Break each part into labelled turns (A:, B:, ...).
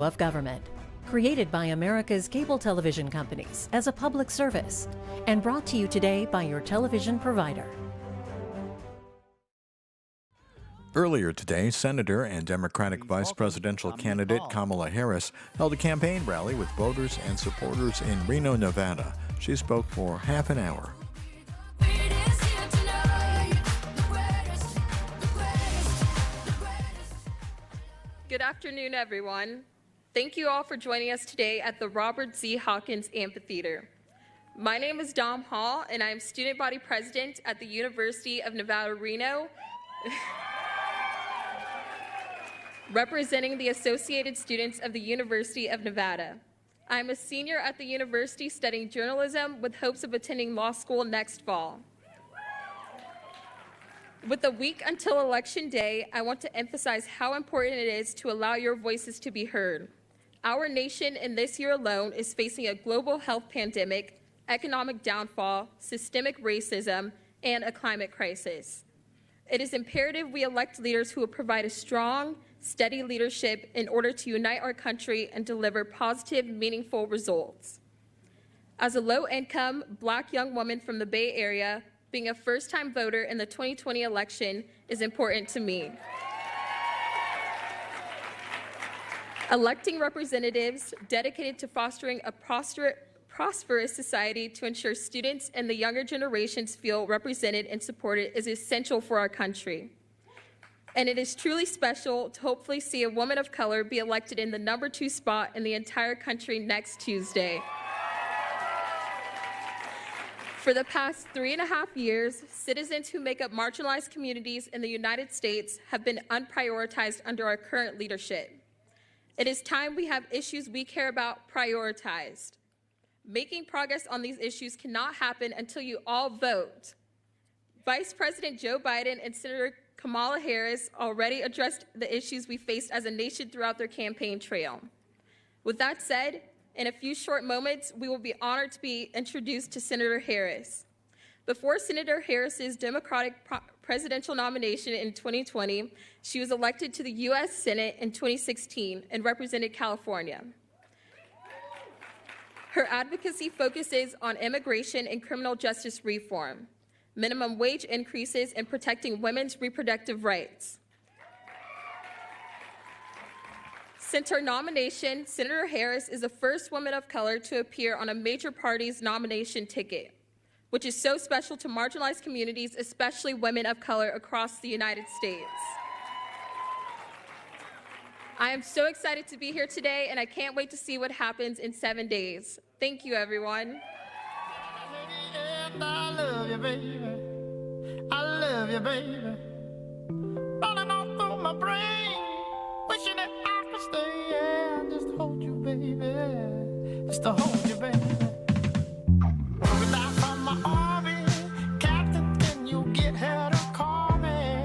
A: of government, created by America's cable television companies as a public service, and brought to you today by your television provider.
B: Earlier today, Senator and Democratic Vice Presidential candidate Kamala Harris held a campaign rally with voters and supporters in Reno, Nevada. She spoke for half an hour.
C: Good afternoon, everyone. Thank you all for joining us today at the Robert Z. Hawkins Amphitheater. My name is Dom Hall, and I am Student Body President at the University of Nevada, Reno, representing the Associated Students of the University of Nevada. I am a senior at the university studying journalism with hopes of attending law school next fall. With a week until Election Day, I want to emphasize how important it is to allow your voices to be heard. Our nation in this year alone is facing a global health pandemic, economic downfall, systemic racism, and a climate crisis. It is imperative we elect leaders who will provide a strong, steady leadership in order to unite our country and deliver positive, meaningful results. As a low-income, Black young woman from the Bay Area, being a first-time voter in the 2020 election is important to me. Electing representatives dedicated to fostering a prosperous society to ensure students and the younger generations feel represented and supported is essential for our country. And it is truly special to hopefully see a woman of color be elected in the #2 spot in the entire country next Tuesday. For the past 3.5 years, citizens who make up marginalized communities in the United States have been unprioritized under our current leadership. It is time we have issues we care about prioritized. Making progress on these issues cannot happen until you all vote. Vice President Joe Biden and Senator Kamala Harris already addressed the issues we faced as a nation throughout their campaign trail. With that said, in a few short moments, we will be honored to be introduced to Senator Harris. Before Senator Harris's Democratic presidential nomination in 2020, she was elected to the U.S. Senate in 2016 and represented California. Her advocacy focuses on immigration and criminal justice reform, minimum wage increases, and protecting women's reproductive rights. Since her nomination, Senator Harris is the first woman of color to appear on a major party's nomination ticket, which is so special to marginalized communities, especially women of color across the United States. I am so excited to be here today, and I can't wait to see what happens in 7 days. Thank you, everyone.
D: I love you, baby. I love you, baby. Running all through my brain, wishing that I could stay, yeah, just to hold you, baby, just to hold you, baby. Without from my army, Captain, can you get her to call me?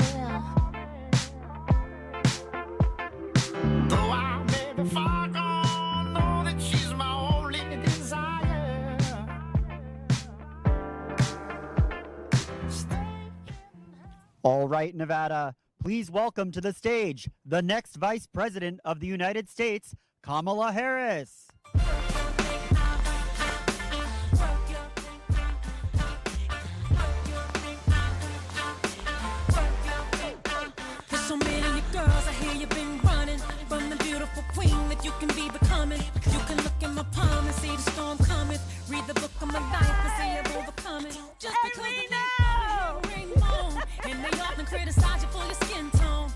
D: Though I may be far gone, know that she's my only desire.
E: All right, Nevada, please welcome to the stage the next Vice President of the United States, Kamala Harris.
F: There's so many girls, I hear you've been running from the beautiful queen that you can be becoming. You can look in my palm and see the storm coming. Read the book of my life and see it overcoming. Just because the people ring on and they often criticize you for your skin tone.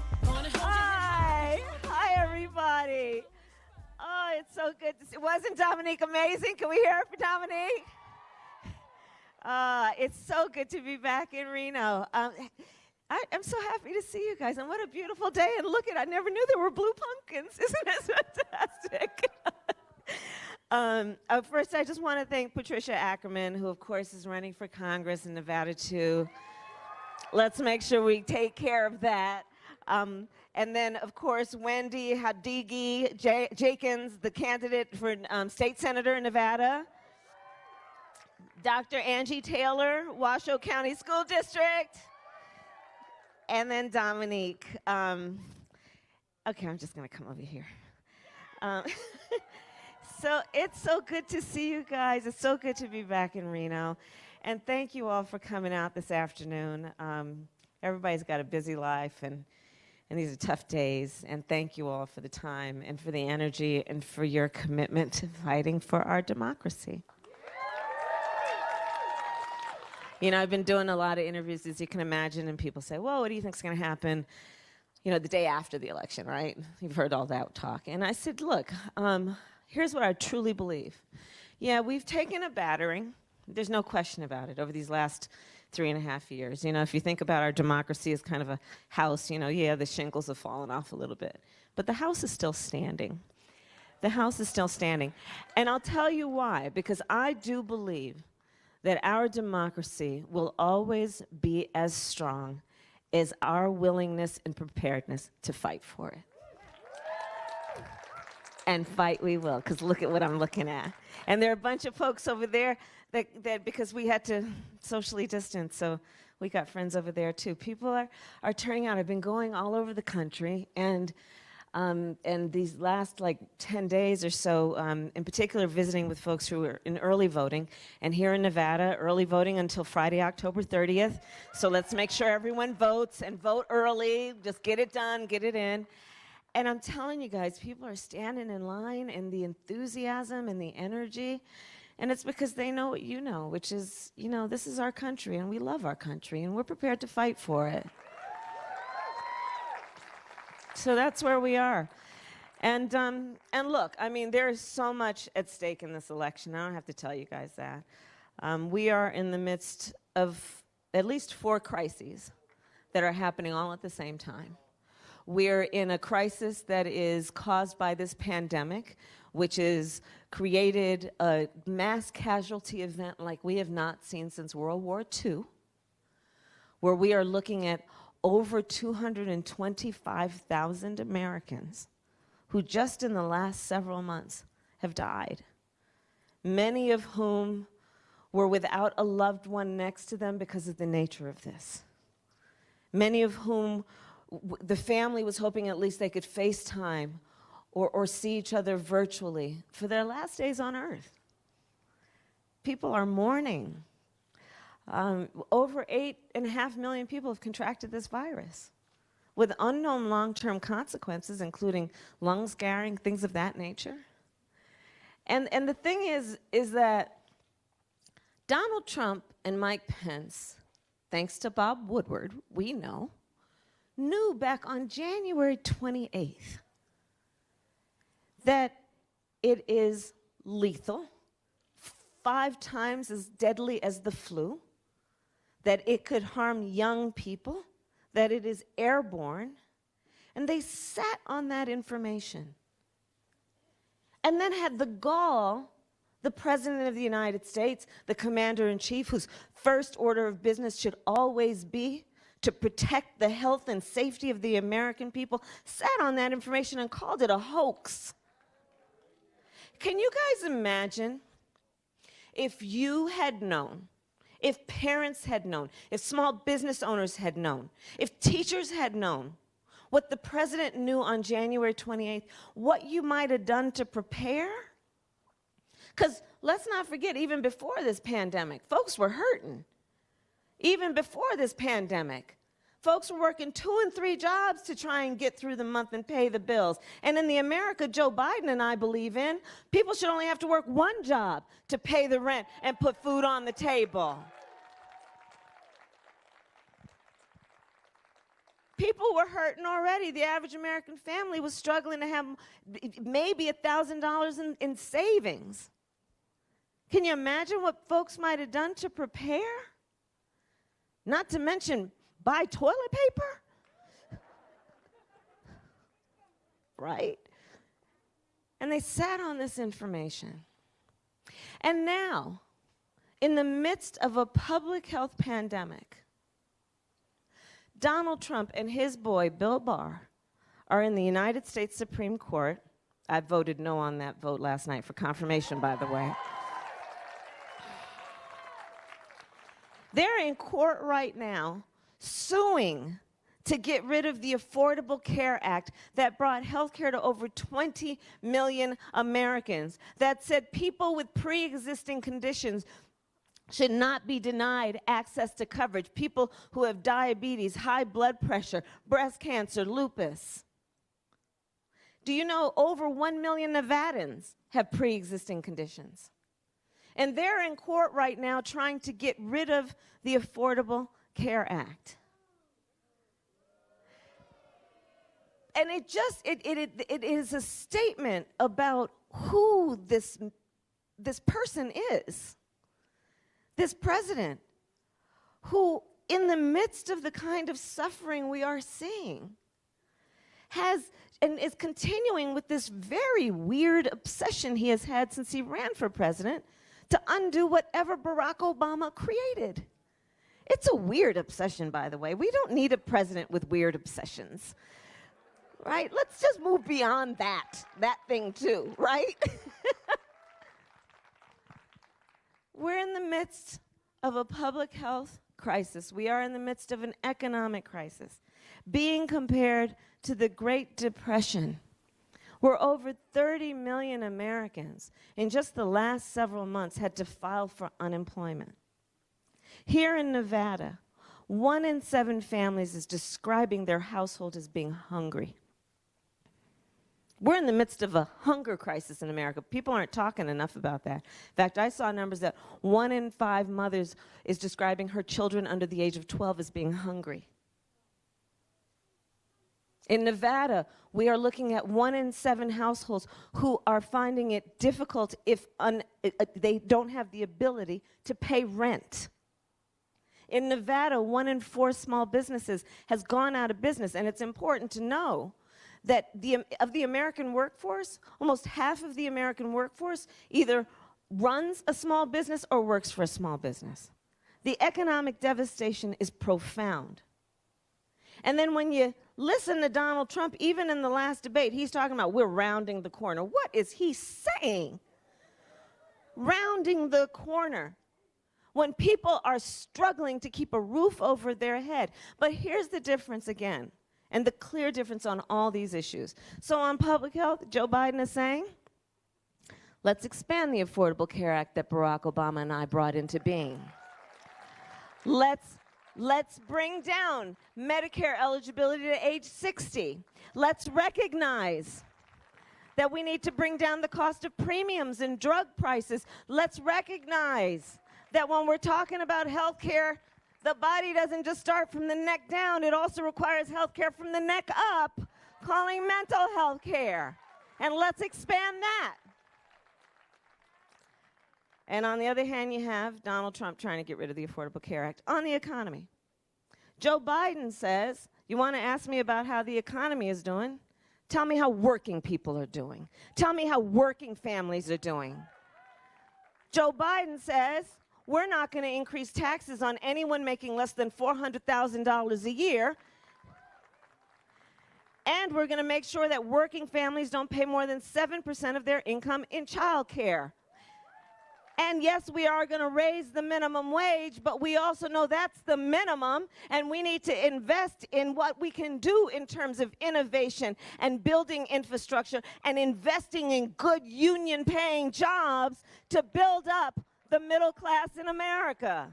G: Hi, everybody. Oh, it's so good to see. Wasn't Dominique amazing? Can we hear it for Dominique? It's so good to be back in Reno. I'm so happy to see you guys, and what a beautiful day. And look I never knew there were blue pumpkins. Isn't that fantastic? First, I just want to thank Patricia Ackerman, who, of course, is running for Congress in Nevada, too. Let's make sure we take care of that. And then, of course, Wendy Hadigi Jenkins, the candidate for state senator in Nevada. Dr. Angie Taylor, Washoe County School District. And then Dominique. Okay, I'm just going to come over here. Um, so it's so good to see you guys. It's so good to be back in Reno. And thank you all for coming out this afternoon. Everybody's got a busy life, and these are tough days. And thank you all for the time and for the energy and for your commitment to fighting for our democracy. You know, I've been doing a lot of interviews, as you can imagine, and people say, well, what do you think's going to happen, you know, the day after the election, right? You've heard all that talk. And I said, look, here's what I truly believe. Yeah, we've taken a battering. There's no question about it over these last 3.5 years. You know, if you think about our democracy as kind of a house, you know, yeah, the shingles have fallen off a little bit. But the house is still standing. The house is still standing. And I'll tell you why. Because I do believe that our democracy will always be as strong as our willingness and preparedness to fight for it. And fight we will, because look at what I'm looking at. And there are a bunch of folks over there that because we had to socially distance, so we got friends over there too. People are turning out. I've been going all over the country, and these last like 10 days or so, in particular visiting with folks who are in early voting. And here in Nevada, early voting until Friday, October 30th. So let's make sure everyone votes and vote early. Just get it done, get it in. And I'm telling you guys, people are standing in line, and the enthusiasm and the energy. And it's because they know what you know, which is, you know, this is our country, and we love our country, and we're prepared to fight for it. So that's where we are. And look, I mean, there is so much at stake in this election. I don't have to tell you guys that. We are in the midst of at least 4 crises that are happening all at the same time. We're in a crisis that is caused by this pandemic, which has created a mass casualty event like we have not seen since World War II, where we are looking at over 225,000 Americans who just in the last several months have died, many of whom were without a loved one next to them because of the nature of this. Many of whom the family was hoping at least they could FaceTime or see each other virtually for their last days on earth. People are mourning. Over 8.5 million people have contracted this virus with unknown long-term consequences, including lung scarring, things of that nature. And the thing is that Donald Trump and Mike Pence, thanks to Bob Woodward, we know, knew back on January 28th that it is lethal, 5 times as deadly as the flu, that it could harm young people, that it is airborne, and they sat on that information. And then had the gall, the President of the United States, the Commander-in-Chief, whose first order of business should always be to protect the health and safety of the American people, sat on that information and called it a hoax. Can you guys imagine if you had known, if parents had known, if small business owners had known, if teachers had known what the president knew on January 28th, what you might have done to prepare? Because let's not forget, even before this pandemic, folks were hurting. Even before this pandemic, folks were working 2 and 3 jobs to try and get through the month and pay the bills. And in the America Joe Biden and I believe in, people should only have to work 1 job to pay the rent and put food on the table. People were hurting already. The average American family was struggling to have maybe $1,000 in savings. Can you imagine what folks might have done to prepare? Not to mention buy toilet paper? Right? And they sat on this information. And now, in the midst of a public health pandemic, Donald Trump and his boy, Bill Barr, are in the United States Supreme Court. I voted no on that vote last night for confirmation, by the way. They're in court right now suing to get rid of the Affordable Care Act that brought health care to over 20 million Americans, that said people with pre-existing conditions should not be denied access to coverage, people who have diabetes, high blood pressure, breast cancer, lupus. Do you know over 1 million Nevadans have pre-existing conditions? And they're in court right now trying to get rid of the Affordable Care Act. And it is a statement about who this person is. This president, who in the midst of the kind of suffering we are seeing, has and is continuing with this very weird obsession he has had since he ran for president to undo whatever Barack Obama created. It's a weird obsession, by the way. We don't need a president with weird obsessions, right? Let's just move beyond that thing too, right? We're in the midst of a public health crisis. We are in the midst of an economic crisis, being compared to the Great Depression, where over 30 million Americans in just the last several months had to file for unemployment. Here in Nevada, 1 in 7 families is describing their household as being hungry. We're in the midst of a hunger crisis in America. People aren't talking enough about that. In fact, I saw numbers that 1 in 5 mothers is describing her children under the age of 12 as being hungry. In Nevada, we are looking at 1 in 7 households who are finding it difficult if they don't have the ability to pay rent. In Nevada, 1 in 4 small businesses has gone out of business, and it's important to know that of the American workforce, almost half of the American workforce either runs a small business or works for a small business. The economic devastation is profound. And then when you listen to Donald Trump, even in the last debate, he's talking about we're rounding the corner. What is he saying? Rounding the corner. When people are struggling to keep a roof over their head. But here's the difference again. And the clear difference on all these issues. So on public health, Joe Biden is saying, let's expand the Affordable Care Act that Barack Obama and I brought into being. Let's bring down Medicare eligibility to age 60. Let's recognize that we need to bring down the cost of premiums and drug prices. Let's recognize that when we're talking about health care, the body doesn't just start from the neck down. It also requires health care from the neck up, calling mental health care. And let's expand that. And on the other hand, you have Donald Trump trying to get rid of the Affordable Care Act. On the economy, Joe Biden says, you want to ask me about how the economy is doing? Tell me how working people are doing. Tell me how working families are doing. Joe Biden says, we're not going to increase taxes on anyone making less than $400,000 a year. And we're going to make sure that working families don't pay more than 7% of their income in child care. And yes, we are going to raise the minimum wage, but we also know that's the minimum, and we need to invest in what we can do in terms of innovation and building infrastructure and investing in good union-paying jobs to build up the middle class in America.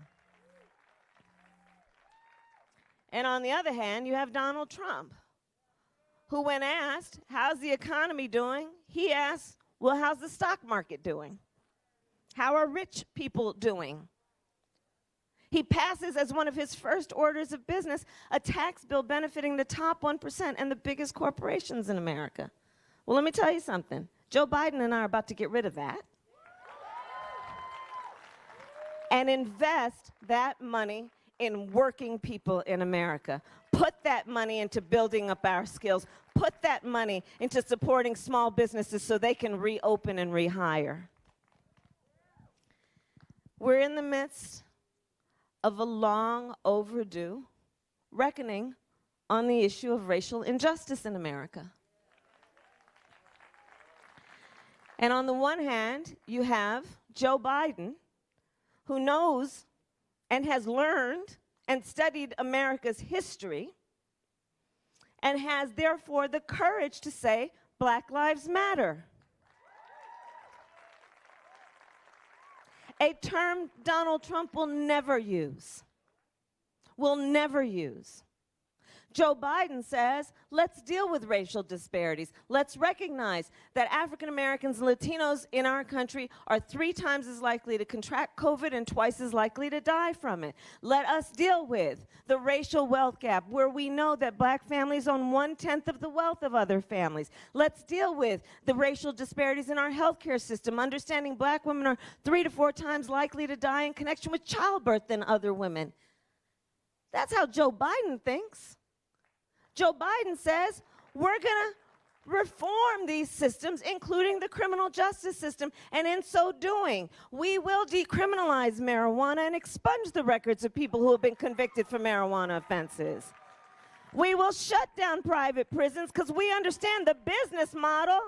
G: And on the other hand, you have Donald Trump, who when asked, how's the economy doing? He asked, well, how's the stock market doing? How are rich people doing? He passes as one of his first orders of business a tax bill benefiting the top 1% and the biggest corporations in America. Well, let me tell you something. Joe Biden and I are about to get rid of that and invest that money in working people in America. Put that money into building up our skills. Put that money into supporting small businesses so they can reopen and rehire. We're in the midst of a long overdue reckoning on the issue of racial injustice in America. And on the one hand, you have Joe Biden, who knows and has learned and studied America's history and has therefore the courage to say, Black Lives Matter. A term Donald Trump will never use. Will never use. Joe Biden says, let's deal with racial disparities. Let's recognize that African Americans and Latinos in our country are 3 times as likely to contract COVID and twice as likely to die from it. Let us deal with the racial wealth gap, where we know that black families own 1/10 of the wealth of other families. Let's deal with the racial disparities in our healthcare system, understanding black women are 3 to 4 times likely to die in connection with childbirth than other women. That's how Joe Biden thinks. Joe Biden says, we're going to reform these systems, including the criminal justice system, and in so doing, we will decriminalize marijuana and expunge the records of people who have been convicted for marijuana offenses. We will shut down private prisons because we understand the business model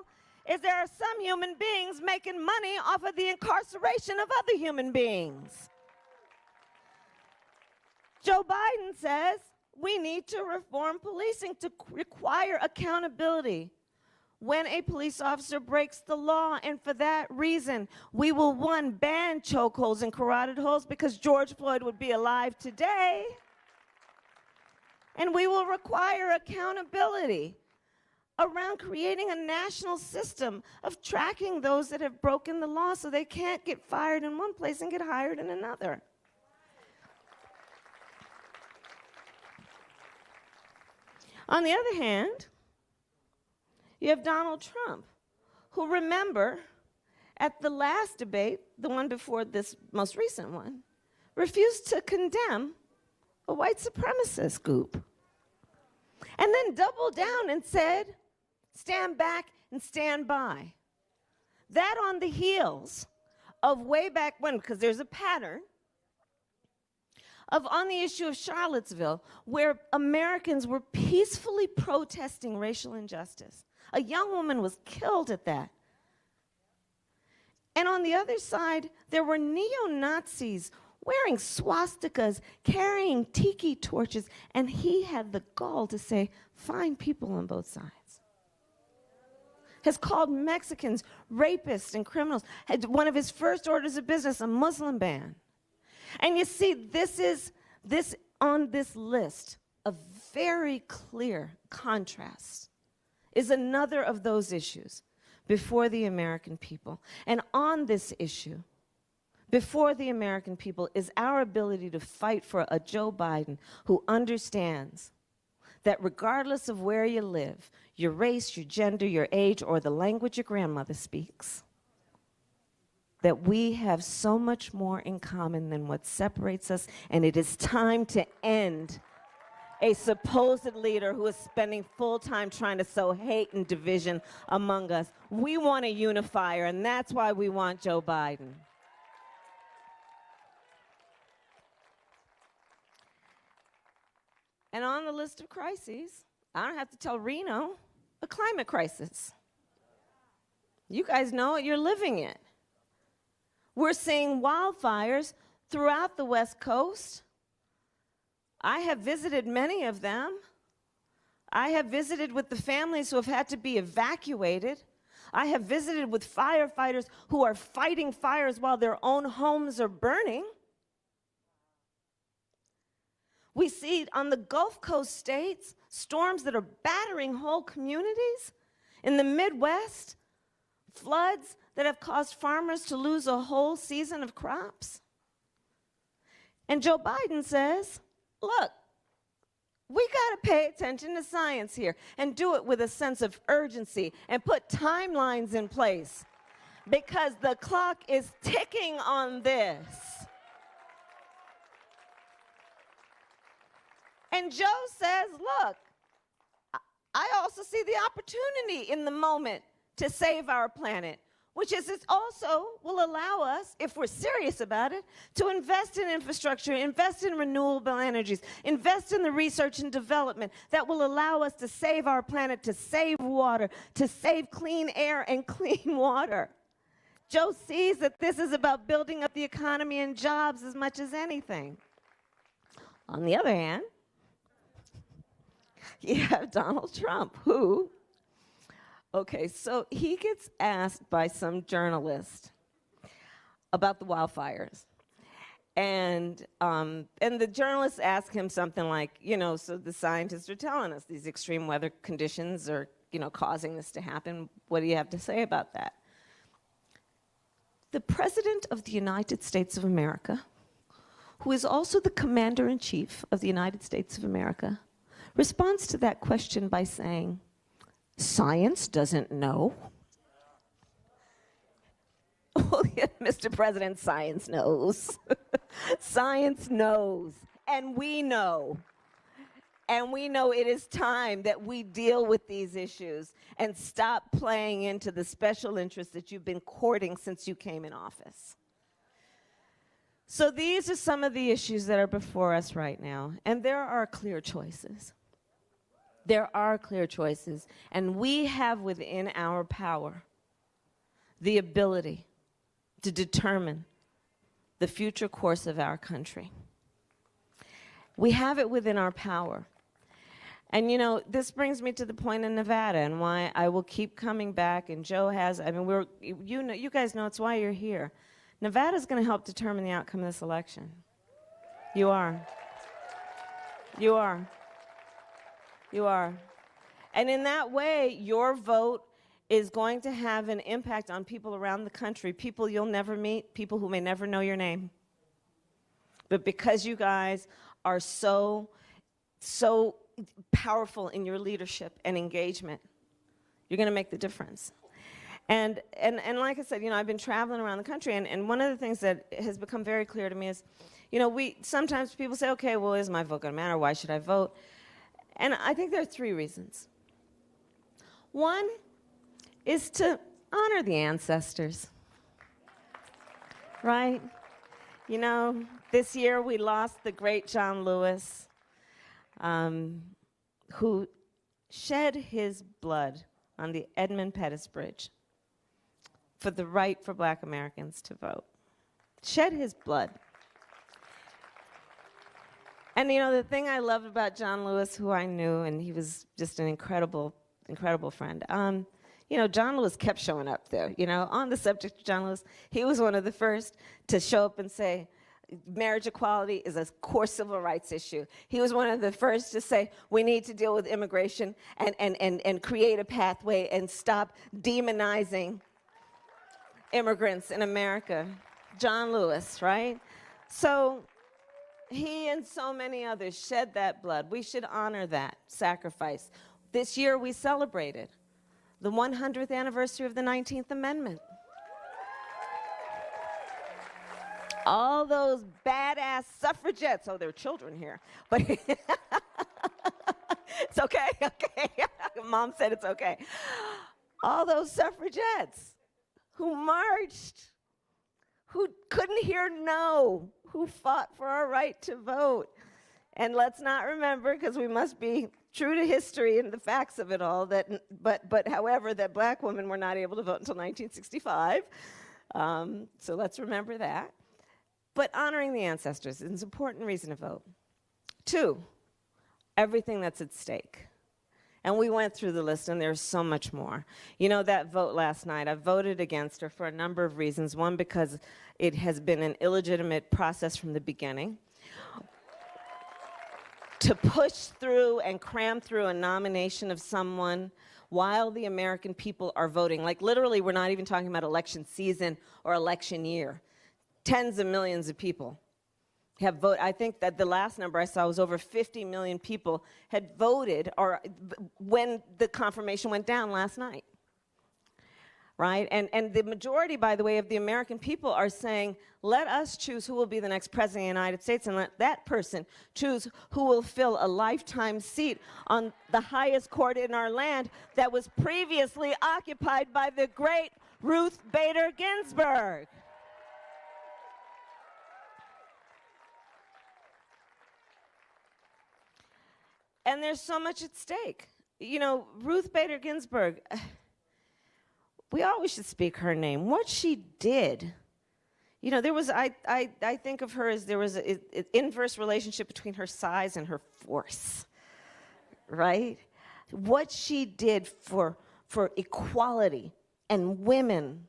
G: is there are some human beings making money off of the incarceration of other human beings. Joe Biden says, we need to reform policing to require accountability when a police officer breaks the law. And for that reason, we will, 1, ban chokeholds and carotid holds because George Floyd would be alive today. And we will require accountability around creating a national system of tracking those that have broken the law so they can't get fired in one place and get hired in another. On the other hand, you have Donald Trump, who, remember, at the last debate, the one before this most recent one, refused to condemn a white supremacist group. And then doubled down and said, stand back and stand by. That on the heels of way back when, because there's a pattern, of on the issue of Charlottesville, where Americans were peacefully protesting racial injustice. A young woman was killed at that. And on the other side, there were neo-Nazis wearing swastikas, carrying tiki torches, and he had the gall to say, fine people on both sides. Has called Mexicans rapists and criminals. Had one of his first orders of business, a Muslim ban. And you see, this on this list of very clear contrasts is another of those issues before the American people. And on this issue, before the American people, is our ability to fight for a Joe Biden who understands that regardless of where you live, your race, your gender, your age, or the language your grandmother speaks, that we have so much more in common than what separates us, and it is time to end a supposed leader who is spending full time trying to sow hate and division among us. We want a unifier, and that's why we want Joe Biden. And on the list of crises, I don't have to tell Reno, a climate crisis. You guys know it, you're living it. We're seeing wildfires throughout the West Coast. I have visited many of them. I have visited with the families who have had to be evacuated. I have visited with firefighters who are fighting fires while their own homes are burning. We see on the Gulf Coast states storms that are battering whole communities. In the Midwest, floods that have caused farmers to lose a whole season of crops. And Joe Biden says, look, we got to pay attention to science here and do it with a sense of urgency and put timelines in place because the clock is ticking on this. And Joe says, look, I also see the opportunity in the moment to save our planet, which is it also will allow us, if we're serious about it, to invest in infrastructure, invest in renewable energies, invest in the research and development that will allow us to save our planet, to save water, to save clean air and clean water. Joe sees that this is about building up the economy and jobs as much as anything. On the other hand, you have Donald Trump, who, okay, so he gets asked by some journalist about the wildfires. And the journalists ask him something like, so the scientists are telling us these extreme weather conditions are, causing this to happen. What do you have to say about that? The President of the United States of America, who is also the Commander-in-Chief of the United States of America, responds to that question by saying, "Science doesn't know." Well, yeah, Mr. President, science knows. Science knows, and we know. And we know it is time that we deal with these issues and stop playing into the special interests that you've been courting since you came in office. So these are some of the issues that are before us right now, and there are clear choices. There are clear choices, and we have within our power the ability to determine the future course of our country. We have it within our power. And this brings me to the point in Nevada and why I will keep coming back, and Joe has, you guys know it's why you're here. Nevada's going to help determine the outcome of this election. You are. You are. You are. And in that way, your vote is going to have an impact on people around the country, people you'll never meet, people who may never know your name. But because you guys are so powerful in your leadership and engagement, you're going to make the difference. And like I said, I've been traveling around the country, and one of the things that has become very clear to me is, sometimes people say, okay, well, is my vote going to matter? Why should I vote? And I think there are three reasons. One is to honor the ancestors, right? This year we lost the great John Lewis, who shed his blood on the Edmund Pettus Bridge for the right for Black Americans to vote. Shed his blood. And the thing I loved about John Lewis, who I knew, and he was just an incredible, incredible friend. John Lewis kept showing up there. On the subject of John Lewis, he was one of the first to show up and say, marriage equality is a core civil rights issue. He was one of the first to say, we need to deal with immigration and create a pathway and stop demonizing immigrants in America. John Lewis, right? So he and so many others shed that blood. We should honor that sacrifice. This year we celebrated the 100th anniversary of the 19th Amendment. All those badass suffragettes, oh, there are children here, but it's okay, okay. Mom said it's okay. All those suffragettes who marched, who couldn't hear no, who fought for our right to vote. And let's not remember, because we must be true to history and the facts of it all, that however, that Black women were not able to vote until 1965. So let's remember that. But honoring the ancestors is an important reason to vote. Two, everything that's at stake. And we went through the list, and there's so much more. That vote last night, I voted against her for a number of reasons. One, because it has been an illegitimate process from the beginning. To push through and cram through a nomination of someone while the American people are voting. Like, literally, we're not even talking about election season or election year. Tens of millions of people have voted. I think that the last number I saw was over 50 million people had voted or when the confirmation went down last night. Right? And the majority, by the way, of the American people are saying, let us choose who will be the next president of the United States, and let that person choose who will fill a lifetime seat on the highest court in our land that was previously occupied by the great Ruth Bader Ginsburg. And there's so much at stake. Ruth Bader Ginsburg, we always should speak her name. What she did, there was, I think of her as there was an inverse relationship between her size and her force. right? What she did for equality and women.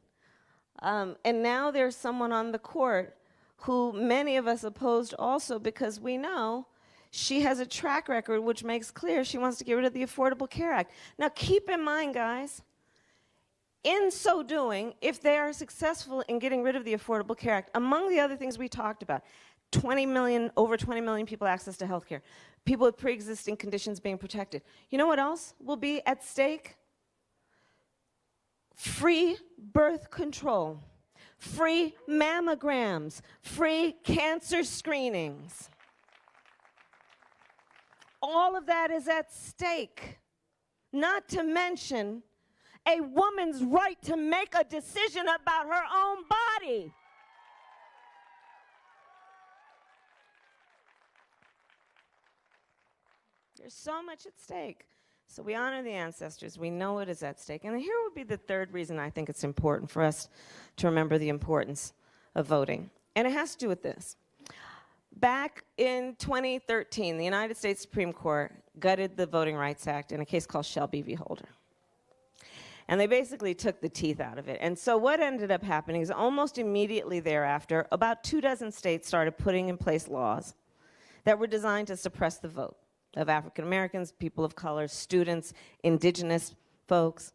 G: And now there's someone on the court who many of us opposed also because we know she has a track record which makes clear she wants to get rid of the Affordable Care Act. Now keep in mind, guys, in so doing, if they are successful in getting rid of the Affordable Care Act, among the other things we talked about, over 20 million people access to health care, people with pre-existing conditions being protected. You know what else will be at stake? Free birth control, free mammograms, free cancer screenings. All of that is at stake. Not to mention a woman's right to make a decision about her own body. There's so much at stake. So we honor the ancestors. We know it is at stake. And here would be the third reason I think it's important for us to remember the importance of voting. And it has to do with this. Back in 2013, the United States Supreme Court gutted the Voting Rights Act in a case called Shelby v. Holder. And they basically took the teeth out of it. And so what ended up happening is almost immediately thereafter, about 24 states started putting in place laws that were designed to suppress the vote of African Americans, people of color, students, indigenous folks.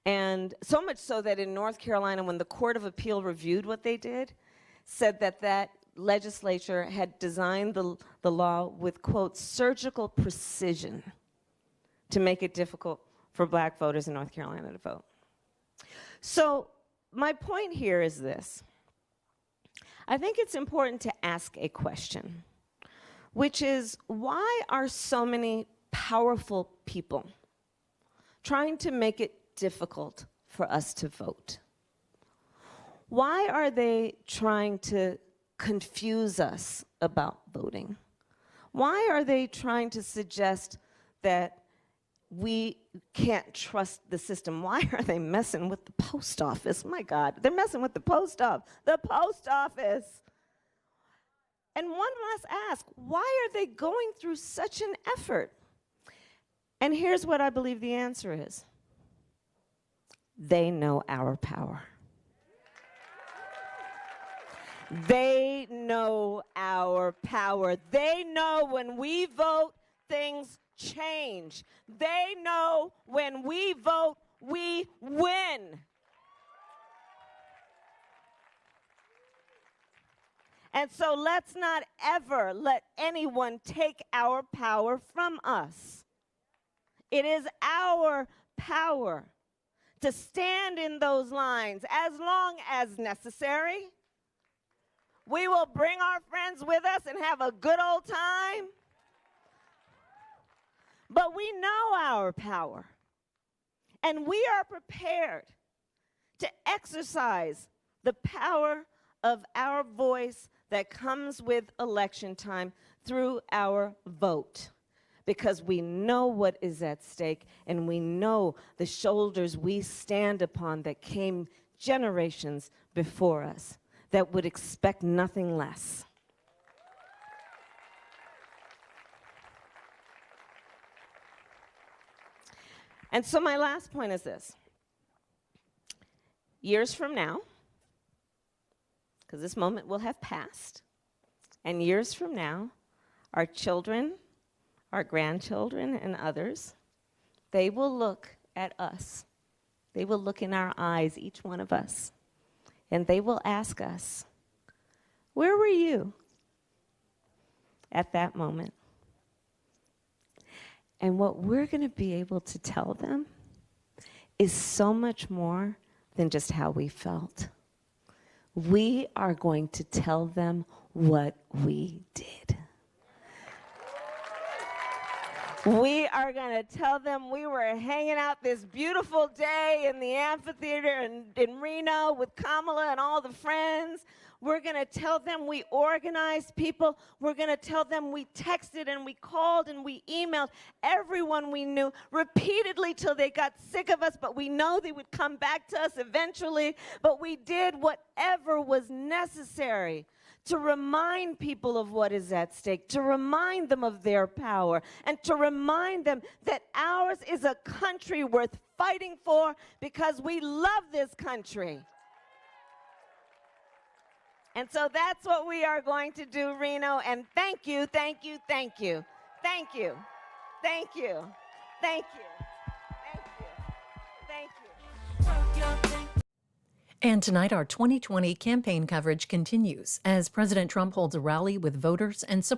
G: And so much so that in North Carolina, when the Court of Appeal reviewed what they did, said that that legislature had designed the law with, quote, surgical precision to make it difficult for black voters in North Carolina to vote. So my point here is this. I think it's important to ask a question, which is, why are so many powerful people trying to make it difficult for us to vote? Why are they trying to confuse us about voting? Why are they trying to suggest that we can't trust the system? Why are they messing with the post office? My God, they're messing with the post office. The post office. And one must ask, why are they going through such an effort? And here's what I believe the answer is. They know our power. They know our power. They know when we vote, things change. They know when we vote, we win. And so let's not ever let anyone take our power from us. It is our power to stand in those lines as long as necessary. We will bring our friends with us and have a good old time. But we know our power. And we are prepared to exercise the power of our voice that comes with election time through our vote, because we know what is at stake and we know the shoulders we stand upon that came generations before us that would expect nothing less. And so my last point is this. Years from now, because this moment will have passed, and years from now, our children, our grandchildren, and others, they will look at us. They will look in our eyes, each one of us, and they will ask us, where were you at that moment? And what we're going to be able to tell them is so much more than just how we felt. We are going to tell them what we did. We are going to tell them we were hanging out this beautiful day in the amphitheater in Reno with Kamala and all the friends. We're going to tell them we organized people. We're going to tell them we texted and we called and we emailed everyone we knew repeatedly till they got sick of us, but we know they would come back to us eventually. But we did whatever was necessary to remind people of what is at stake, to remind them of their power, and to remind them that ours is a country worth fighting for because we love this country. And so that's what we are going to do, Reno. And thank you, thank you, thank you, thank you, thank you, thank you, thank you, thank you.
A: And tonight, our 2020 campaign coverage continues as President Trump holds a rally with voters and supporters.